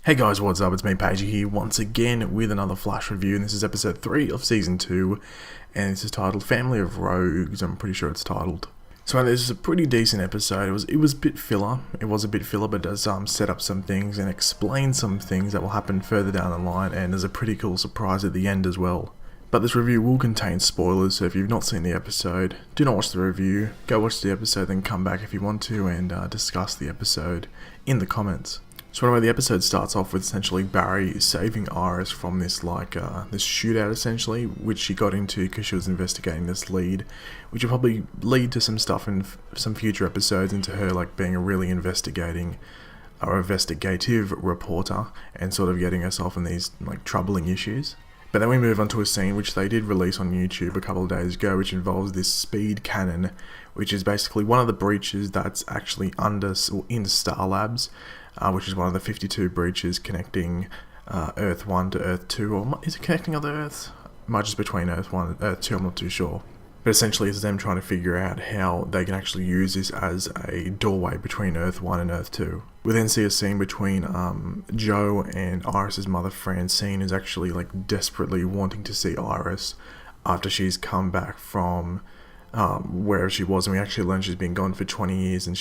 Hey guys, what's up? It's me, Pagey, here once again with another Flash review, and this is episode 3 of Season 2, and this is titled Family of Rogues. I'm pretty sure it's titled. So this is a pretty decent episode. It was a bit filler. It was a bit filler, but it does set up some things and explain some things that will happen further down the line, and there's a pretty cool surprise at the end as well. But this review will contain spoilers, so if you've not seen the episode, do not watch the review. Go watch the episode, then come back if you want to, and discuss the episode in the comments. So anyway, the episode starts off with essentially Barry saving Iris from this this shootout essentially, which she got into because she was investigating this lead, which will probably lead to some stuff in some future episodes into her being a really investigative reporter and sort of getting herself in these troubling issues. But then we move on to a scene which they did release on YouTube a couple of days ago, which involves this speed cannon, which is basically one of the breaches that's actually in Star Labs, which is one of the 52 breaches connecting Earth 1 to Earth 2, or is it connecting other Earths? It might just between Earth 1 and Earth 2, I'm not too sure. But essentially it's them trying to figure out how they can actually use this as a doorway between Earth 1 and Earth 2. We then see a scene between Joe and Iris's mother Francine, who's actually desperately wanting to see Iris after she's come back from wherever she was, and we actually learn she's been gone for 20 years, and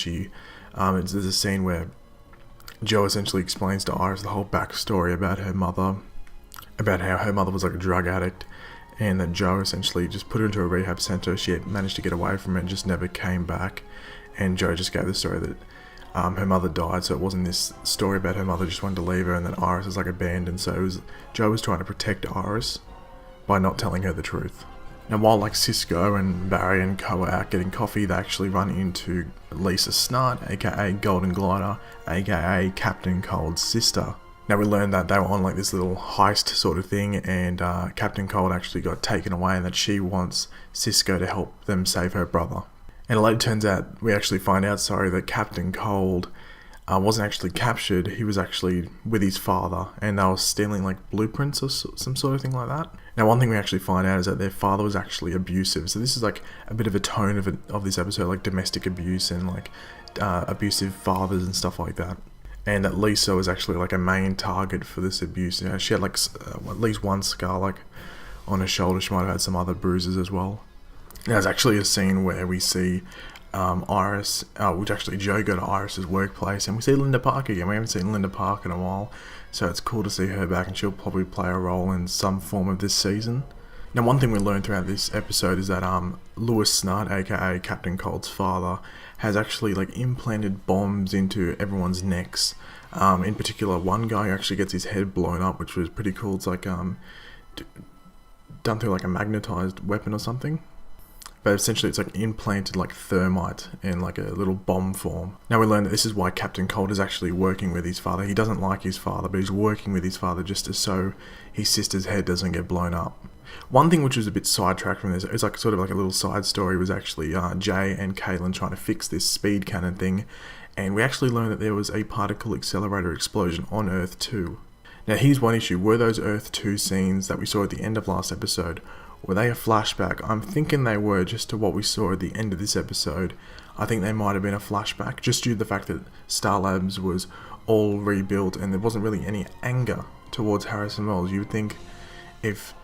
there's a scene where Joe essentially explains to Iris the whole backstory about her mother, about how her mother was a drug addict, and that Joe essentially just put her into a rehab center. She had managed to get away from it and just never came back, and Joe just gave the story that her mother died, so it wasn't this story about her mother just wanted to leave her and then Iris is abandoned, so Joe was trying to protect Iris by not telling her the truth. Now while Cisco and Barry and Co are out getting coffee, they actually run into Lisa Snart, aka Golden Glider, aka Captain Cold's sister. Now we learned that they were on this little heist sort of thing, and Captain Cold actually got taken away, and that she wants Cisco to help them save her brother. And it later turns out, we actually find out, that Captain Cold wasn't actually captured. He was actually with his father, and they were stealing blueprints or some sort of thing like that. Now one thing we actually find out is that their father was actually abusive, so this is a bit of a tone of this episode, domestic abuse and abusive fathers and stuff like that. And that Lisa was actually a main target for this abuse. She had at least one scar on her shoulder. She might have had some other bruises as well. Now there's actually a scene where we see Iris, which actually Joe go to Iris's workplace, and we see Linda Park again. We haven't seen Linda Park in a while, so it's cool to see her back, and she'll probably play a role in some form of this season. Now one thing we learned throughout this episode is that Lewis Snart, aka Captain Cold's father, has actually implanted bombs into everyone's necks. In particular, one guy actually gets his head blown up, which was pretty cool. It's done through a magnetized weapon or something. But essentially it's implanted thermite in a little bomb form. Now we learn that this is why Captain Cold is actually working with his father. He doesn't like his father, but he's working with his father just so his sister's head doesn't get blown up. One thing which was a bit sidetracked from this, it's sort of a little side story, was actually Jay and Caitlin trying to fix this speed cannon thing, and we actually learned that there was a particle accelerator explosion on Earth 2. Now here's one issue: were those Earth 2 scenes that we saw at the end of last episode, were they a flashback? I'm thinking they were, just to what we saw at the end of this episode. I think they might have been a flashback, just due to the fact that Star Labs was all rebuilt and there wasn't really any anger towards Harrison Wells. You would think if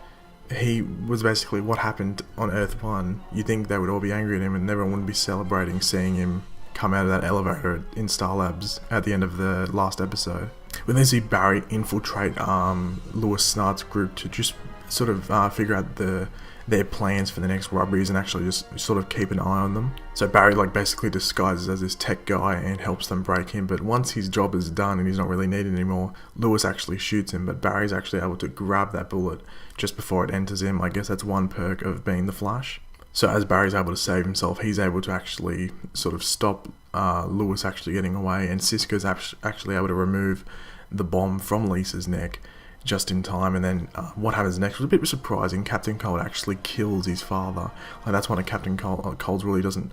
he was basically what happened on Earth 1, you'd think they would all be angry at him and everyone wouldn't be celebrating seeing him come out of that elevator in Star Labs at the end of the last episode. We then see Barry infiltrate Lewis Snart's group to just sort of figure out their plans for the next robberies and actually just sort of keep an eye on them. So Barry basically disguises as this tech guy and helps them break him, but once his job is done and he's not really needed anymore, Lewis actually shoots him, but Barry's actually able to grab that bullet just before it enters him. I guess that's one perk of being the Flash. So as Barry's able to save himself, he's able to actually sort of stop Lewis actually getting away, and Cisco's actually able to remove the bomb from Lisa's neck just in time. And then what happens next was a bit surprising. Captain Cold actually kills his father. That's one of Captain Cold's really doesn't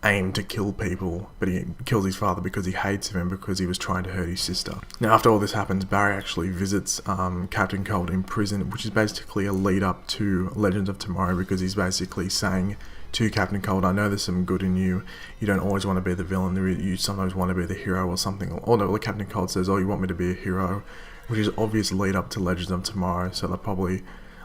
aim to kill people, but he kills his father because he hates him and because he was trying to hurt his sister. Now after all this happens, Barry actually visits Captain Cold in prison, which is basically a lead up to Legends of Tomorrow, because he's basically saying to Captain Cold. I know there's some good in you. You don't always want to be the villain. You sometimes want to be the hero or something. Oh no, Captain Cold says, "Oh, you want me to be a hero," which is obvious lead up to Legends of Tomorrow. So they'll probably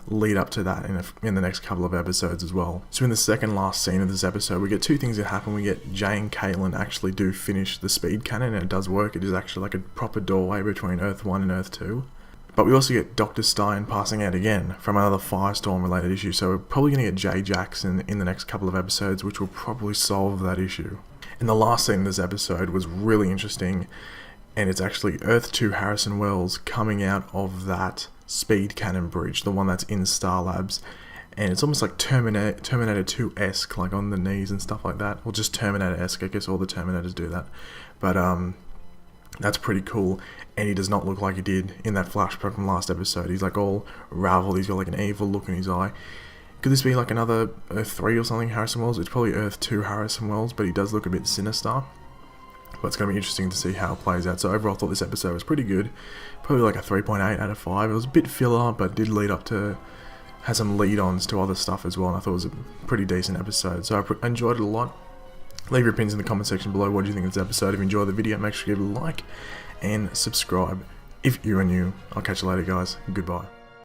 lead up to that in the next couple of episodes as well. So in the second last scene of this episode, we get two things that happen. We get Jay and Caitlin actually do finish the speed cannon, and it does work. It is actually like a proper doorway between Earth 1 and Earth 2. But we also get Dr. Stein passing out again from another Firestorm related issue, so we're probably going to get Jay Jackson in the next couple of episodes, which will probably solve that issue. And the last scene of this episode was really interesting, and it's actually Earth 2 Harrison Wells coming out of that speed cannon bridge, the one that's in Star Labs, and it's almost like Terminator 2-esque, like on the knees and stuff like that, or just Terminator-esque. I guess all the Terminators do that, but that's pretty cool. And he does not look like he did in that flashback from last episode. He's like all raveled, he's got like an evil look in his eye. Could this be like another Earth 3 or something Harrison Wells? It's probably Earth 2 Harrison Wells, but he does look a bit sinister. But it's going to be interesting to see how it plays out. So overall, I thought this episode was pretty good. Probably like a 3.8 out of 5. It was a bit filler, but did lead up to, had some lead-ons to other stuff as well. And I thought it was a pretty decent episode. So I enjoyed it a lot. Leave your opinions in the comment section below. What do you think of this episode? If you enjoyed the video, make sure you give it a like and subscribe if you're new. I'll catch you later, guys. Goodbye.